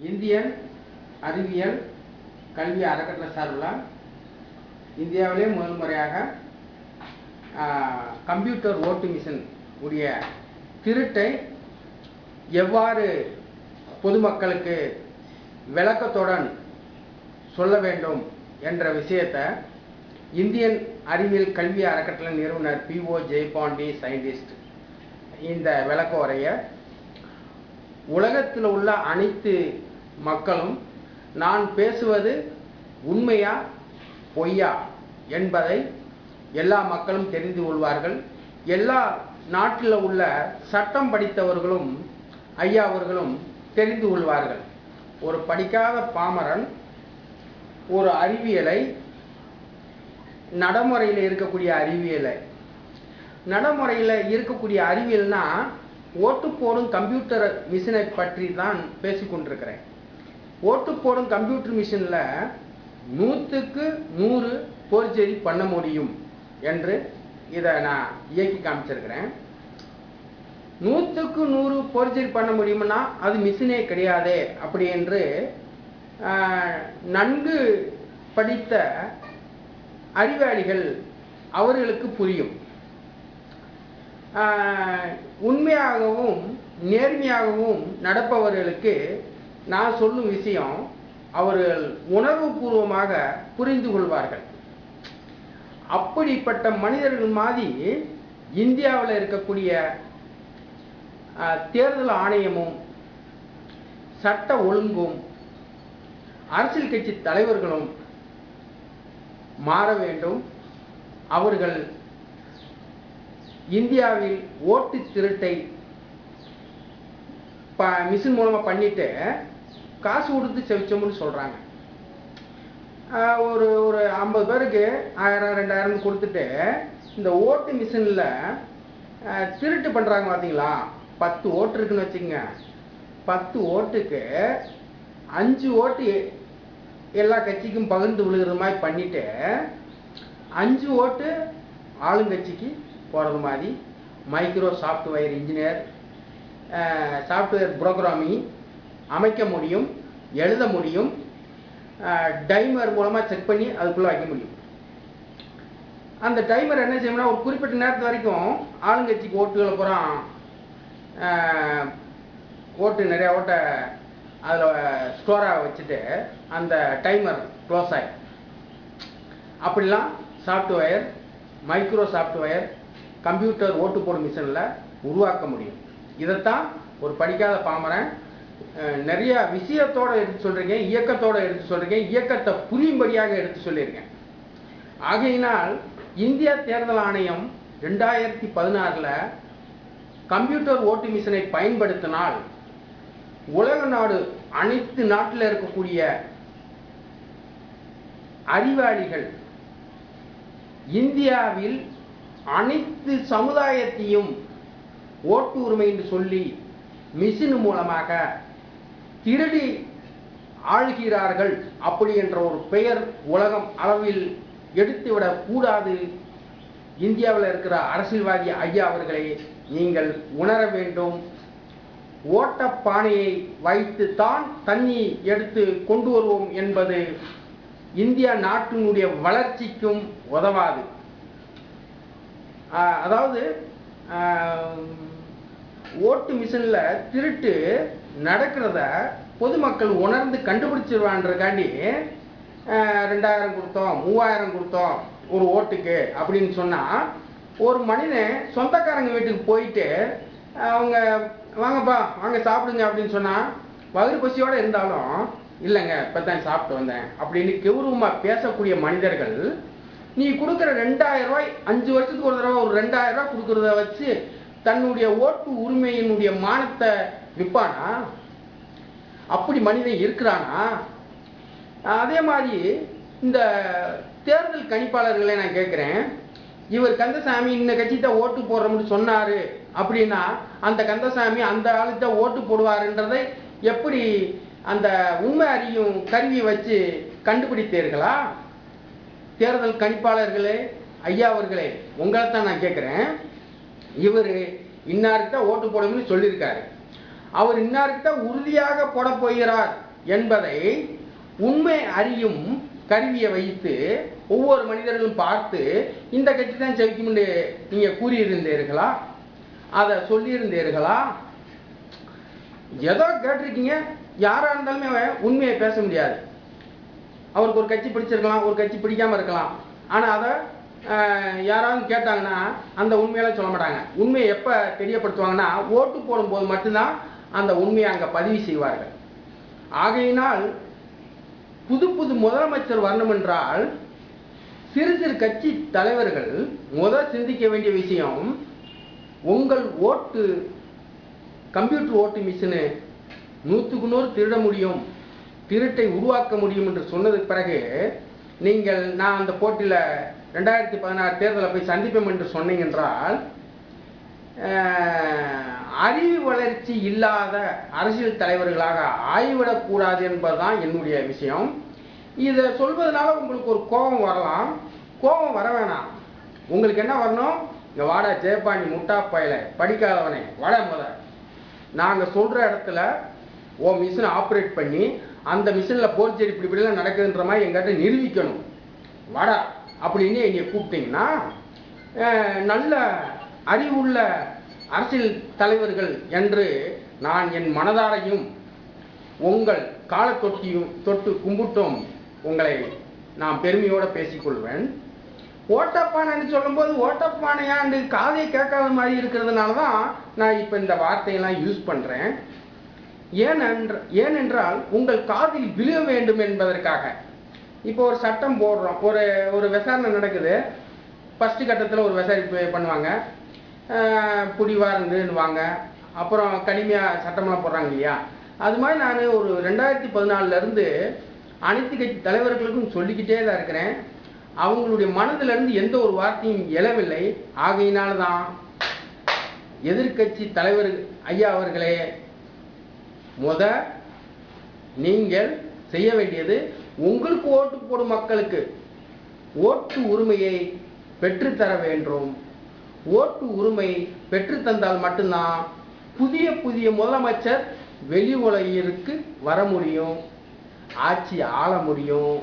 Indian அறிவியல் கல்வி அறக்கட்டளை சார்பில் இந்தியாவிலே முதல் முறையாக கம்ப்யூட்டர் ஓட்டு மிஷின் உடைய திருட்டை எவ்வாறு பொதுமக்களுக்கு விளக்கத்துடன் சொல்ல வேண்டும் என்ற விஷயத்தை இந்தியன் அறிவியல் கல்வி அறக்கட்டளை நிறுவனர் P.O. ஜெயபாண்டி சயின்டிஸ்ட் இந்த விளக்க உரையை உலகத்தில் உள்ள அனைத்து மக்களும் நான் பேசுவது உண்மையா பொய்யா என்பதை எல்லா மக்களும் தெரிந்து கொள்வார்கள். எல்லா நாட்டில் உள்ள சட்டம் படித்தவர்களும் ஐயா அவர்களும் தெரிந்து கொள்வார்கள். ஒரு படிக்காத பாமரன் ஒரு அறிவியலை நடைமுறையில் இருக்கக்கூடிய அறிவியல்னா ஓட்டு போடும் கம்ப்யூட்டர் மிஷினை பற்றி தான் பேசிக்கொண்டிருக்கிறேன். ஓட்டு போடும் கம்ப்யூட்டர் மிஷினில் 100க்கு 100 போர்ஜரி பண்ண முடியும் என்று இதை நான் இயக்கி காமிச்சிருக்கிறேன். 100க்கு 100 போர்ஜரி பண்ண முடியும்னா அது மிஷினே கிடையாதே அப்படி என்று நன்கு படித்த அறிவாளிகள் அவர்களுக்கு புரியும். உண்மையாகவும் நேர்மையாகவும் நடப்பவர்களுக்கு நான் சொல்லும் விஷயம் அவர்கள் உணர்வுபூர்வமாக புரிந்து கொள்வார்கள். அப்படிப்பட்ட மனிதர்கள் மாதிரி இந்தியாவில் இருக்கக்கூடிய தேர்தல் ஆணையமும் சட்ட ஒழுங்கும் அரசியல் கட்சி தலைவர்களும் மாற வேண்டும். அவர்கள் இந்தியாவில் ஓட்டு திருட்டை மிஷின் மூலமா பண்ணிட்டு காசு கொடுத்து செவிச்சோம்னு சொல்றாங்க. ஒரு 50 பேருக்கு 1000-2000 கொடுத்துட்டு இந்த ஓட்டு மிஷின்ல திருட்டு பண்றாங்க பாத்தீங்களா. 10 ஓட்டு இருக்குன்னு வச்சுக்கோங்க. 10 ஓட்டுக்கு 5 ஓட்டு எல்லா கட்சிக்கும் பகிர்ந்து விழுகிற மாதிரி பண்ணிட்டு 5 ஓட்டு ஆளுங்கட்சிக்கு போறது மாதிரி micro software engineer software programming அமைக்க முடியும், எழுத முடியும், டைமர் மூலமாக செக் பண்ணி அதுக்குள்ளே வைக்க முடியும். அந்த டைமர் என்ன செய்யணும்னா ஒரு குறிப்பிட்ட நேரத்து வரைக்கும் ஆளுங்கட்சிக்கு ஓட்டுகளை பூரா ஓட்டு நிறையா ஓட்டை அதில் ஸ்டோராக வச்சுட்டு அந்த டைமர் க்ளோஸ் ஆகிடும். அப்படிலாம் சாஃப்ட்வேர் மைக்ரோ சாஃப்ட்வேர் கம்ப்யூட்டர் ஓட்டு போடும் மிஷினில் உருவாக்க முடியும். இதைத்தான் ஒரு படிக்காத பாமரன் நிறைய விஷயத்தோடு எடுத்து சொல்றீங்க, இயக்கத்தோடு எடுத்து சொல்றீங்க, இயக்கத்தை புரியும்படியாக எடுத்து சொல்லியிருக்கேன். ஆகையினால் இந்திய தேர்தல் ஆணையம் 2016 கம்ப்யூட்டர் ஓட்டு மிஷினை பயன்படுத்தினால் உலக நாடு அனைத்து நாட்டில் இருக்கக்கூடிய அறிவாளிகள் இந்தியாவில் அனைத்து சமுதாயத்தையும் ஓட்டு உரிமை என்று சொல்லி மிஷின் மூலமாக திருடி ஆள்கிறார்கள் அப்படி என்ற ஒரு பெயர் உலகம் அளவில் எடுத்துவிடக் கூடாது. இந்தியாவில் இருக்கிற அரசியல்வாதி ஐயா அவர்களை நீங்கள் உணர வேண்டும். ஓட்டப்பானையை வைத்து தான் தண்ணி எடுத்து கொண்டு வருவோம் என்பது இந்திய நாட்டினுடைய வளர்ச்சிக்கும் உதவாது. அதாவது ஓட்டு மிஷின்ல திருட்டு நடக்கிறத பொதுமக்கள் உணர்ந்து கண்டுபிடிச்சிருவான்றக்காண்டி 2000 கொடுத்தோம் 3000 கொடுத்தோம் ஒரு ஓட்டுக்கு அப்படின்னு சொன்னா ஒரு மனிதன் சொந்தக்காரங்க வீட்டுக்கு போயிட்டு அவங்க வாங்கப்பா வாங்க சாப்பிடுங்க அப்படின்னு சொன்னா வயிறு பசியோட இருந்தாலும் இல்லைங்க இப்பதான் சாப்பிட்டு வந்தேன் அப்படின்னு கௌரவமா பேசக்கூடிய மனிதர்கள் நீ கொடுக்குற 2000 ரூபாய் 5 வருஷத்துக்கு ஒரு தடவை ஒரு 2000 ரூபாய் கொடுக்கறத வச்சு தன்னுடைய ஓட்டு உரிமையினுடைய மானத்தை விற்பானா? அப்படி மனிதன் இருக்கிறானா? அதே மாதிரி இந்த தேர்தல் கணிப்பாளர்களை நான் கேட்கிறேன். இவர் கந்தசாமி இந்த கட்சி தான் ஓட்டு போடுறோம்னு சொன்னாரு அப்படின்னா அந்த கந்தசாமி அந்த ஆளுக்கு தான் ஓட்டு போடுவாருன்றதை எப்படி அந்த உண்மை அறியும் கருவியை வச்சு கண்டுபிடித்தீர்களா? தேர்தல் கணிப்பாளர்களே ஐயா அவர்களே உங்களை தான் நான் கேட்கிறேன். இவர் இன்னாருக்கு தான் ஓட்டு போடணும்னு சொல்லியிருக்காரு. அவர் இன்னாருக்கு தான் உறுதியாக போட போகிறார் என்பதை உண்மை அறியும் கருவியை வைத்து ஒவ்வொரு மனிதர்களும் பார்த்து இந்த கட்சி தான் ஜெயிக்கும் என்று நீங்க கூறியிருந்தீர்களா? அதை சொல்லியிருந்தீர்களா? ஏதோ கேட்டிருக்கீங்க. யாரா இருந்தாலுமே உண்மையை பேச முடியாது. அவருக்கு ஒரு கட்சி பிடிச்சிருக்கலாம், ஒரு கட்சி பிடிக்காம இருக்கலாம். ஆனா அதை யாராவது கேட்டாங்கன்னா அந்த உண்மையெல்லாம் சொல்ல மாட்டாங்க. உண்மையை எப்ப தெரியப்படுத்துவாங்கன்னா ஓட்டு போடும்போது மட்டும்தான் அந்த உண்மையை அங்க பதிவு செய்வார்கள். ஆகையினால் புது புது முதலமைச்சர் வரணும் என்றால் சிறு சிறு கட்சி தலைவர்கள் சிந்திக்க வேண்டிய விஷயம், உங்கள் ஓட்டு கம்ப்யூட்டர் ஓட்டு மிஷினு 100க்கு 100 திருட முடியும், திருட்டை உருவாக்க முடியும் என்று சொன்னதுக்கு பிறகு நீங்கள் நான் அந்த போட்டியில் 2016 தேர்தலை போய் சந்திப்போம் என்று சொன்னீங்க என்றால் அறிவு வளர்ச்சி இல்லாத அரசியல் தலைவர்களாக ஆய்விடக்கூடாது என்பதுதான் என்னுடைய விஷயம். இதை சொல்வதனால உங்களுக்கு ஒரு கோபம் வரலாம். கோபம் வர வேணாம். உங்களுக்கு என்ன வரணும்? இங்க வாடா ஜெயபாண்டி முட்டாப்பாயில படிக்காதவனே வட முத நாங்கள் சொல்ற இடத்துல மிஷினை ஆப்ரேட் பண்ணி அந்த மிஷினில் போர்ச்சேரி இப்படிலாம் நடக்குதுன்ற மாதிரி எங்கிட்ட நிரூபிக்கணும். வாடா அப்படின்னு என்னை கூப்பிட்டீங்கன்னா நல்ல அறிவுள்ள அரசியல் தலைவர்கள் என்று நான் என் மனதாரையும் உங்கள் தொட்டு கும்பிட்டும் உங்களை நான் பெருமையோடு பேசிக்கொள்வேன். ஓட்டப்பானைன்னு சொல்லும்போது ஓட்டப்பானையாண்டு காதை கேட்காத மாதிரி இருக்கிறதுனால தான் நான் இப்போ இந்த வார்த்தையெல்லாம் யூஸ் பண்ணுறேன். ஏனென்றால் உங்கள் காதில் விழ வேண்டும் என்பதற்காக. இப்போ ஒரு சட்டம் போடுறோம், ஒரு விசாரணை நடக்குது. ஃபர்ஸ்ட் கட்டத்தில் ஒரு விசாரிப்பு பண்ணுவாங்க, புடிவாருந்துன்னுவாங்க, அப்புறம் கடுமையாக சட்டமெல்லாம் போடுறாங்க இல்லையா? அது மாதிரி நான் ஒரு 2014 அனைத்து கட்சி தலைவர்களுக்கும் சொல்லிக்கிட்டே தான் இருக்கிறேன். அவங்களுடைய மனதிலிருந்து எந்த ஒரு வார்த்தையும் எழவில்லை. ஆகையினால்தான் எதிர்கட்சி தலைவர் ஐயா அவர்களே, நீங்கள் செய்ய வேண்டியது உங்களுக்கு ஓட்டு போடும் மக்களுக்கு ஓட்டு உரிமையை பெற்றுத்தர வேண்டும். ஓட்டு உரிமை பெற்று தந்தால் மட்டும்தான் புதிய புதிய முதலமைச்சர் வெளி உலகிற்கு வர முடியும், ஆட்சி ஆள முடியும்,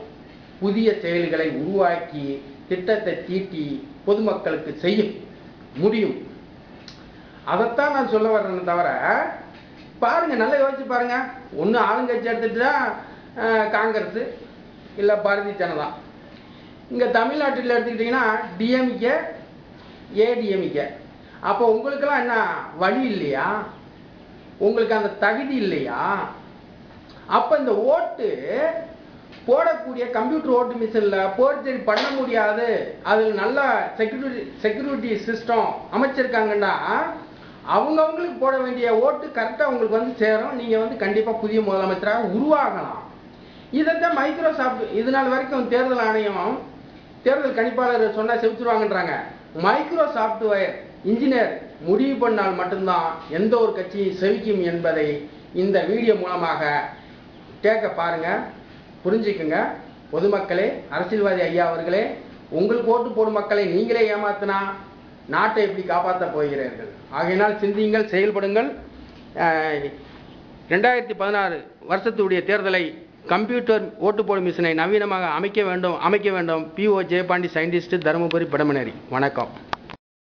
புதிய செயல்களை உருவாக்கி திட்டத்தை தீட்டி பொதுமக்களுக்கு செய்ய முடியும். அதைத்தான் நான் சொல்ல வர்றேன்னு தவிர, பாருங்க, நல்லா யோசிச்சு பாருங்க. ஒன்று ஆளுங்கட்சி எடுத்துட்டா காங்கிரஸ் இல்லை பாரதிய ஜனதா. இங்கே தமிழ்நாட்டில் எடுத்துக்கிட்டிங்கன்னா டிஎம்கே, ஏடிஎம்கே. அப்போ உங்களுக்கெல்லாம் என்ன வழி இல்லையா? உங்களுக்கு அந்த தகுதி இல்லையா? அப்போ இந்த ஓட்டு போடக்கூடிய கம்ப்யூட்டர் ஓட்டு மிஷினில் போர்ஜரி பண்ண முடியாது, அதில் நல்ல செக்யூரிட்டி சிஸ்டம் அமைச்சிருக்காங்கன்னா அவங்களுக்கு போட வேண்டிய ஓட்டு கரெக்டாக உங்களுக்கு வந்து சேரும். நீங்கள் கண்டிப்பாக புதிய முதலமைச்சராக உருவாகலாம். இதைத்தான் மைக்ரோசாஃப்ட் இது நாள் வரைக்கும் தேர்தல் ஆணையம், தேர்தல் கணிப்பாளர் சொன்னால் செலுத்துவாங்கன்றாங்க. மைக்ரோ சாஃப்ட்வேர் இன்ஜினியர் முடிவு பண்ணால் மட்டும்தான் எந்த ஒரு கட்சியும் செவிக்கும் என்பதை இந்த வீடியோ மூலமாக கேட்க பாருங்க, புரிஞ்சுக்குங்க. பொதுமக்களே, அரசியல்வாதி ஐயா அவர்களே, உங்களுக்கு ஓட்டு போடும் மக்களை நீங்களே ஏமாத்தினா நாட்டை எப்படி காப்பாற்ற போகிறீர்கள்? ஆகையினால் சிந்தியுங்கள், செயல்படுங்கள். 2016 வருஷத்துடைய தேர்தலை கம்ப்யூட்டர் ஓட்டு போடும் மிஷினை நவீனமாக அமைக்க வேண்டும். PO Jayapandi, scientist, Dharmapuri, Padamaneri. வணக்கம்.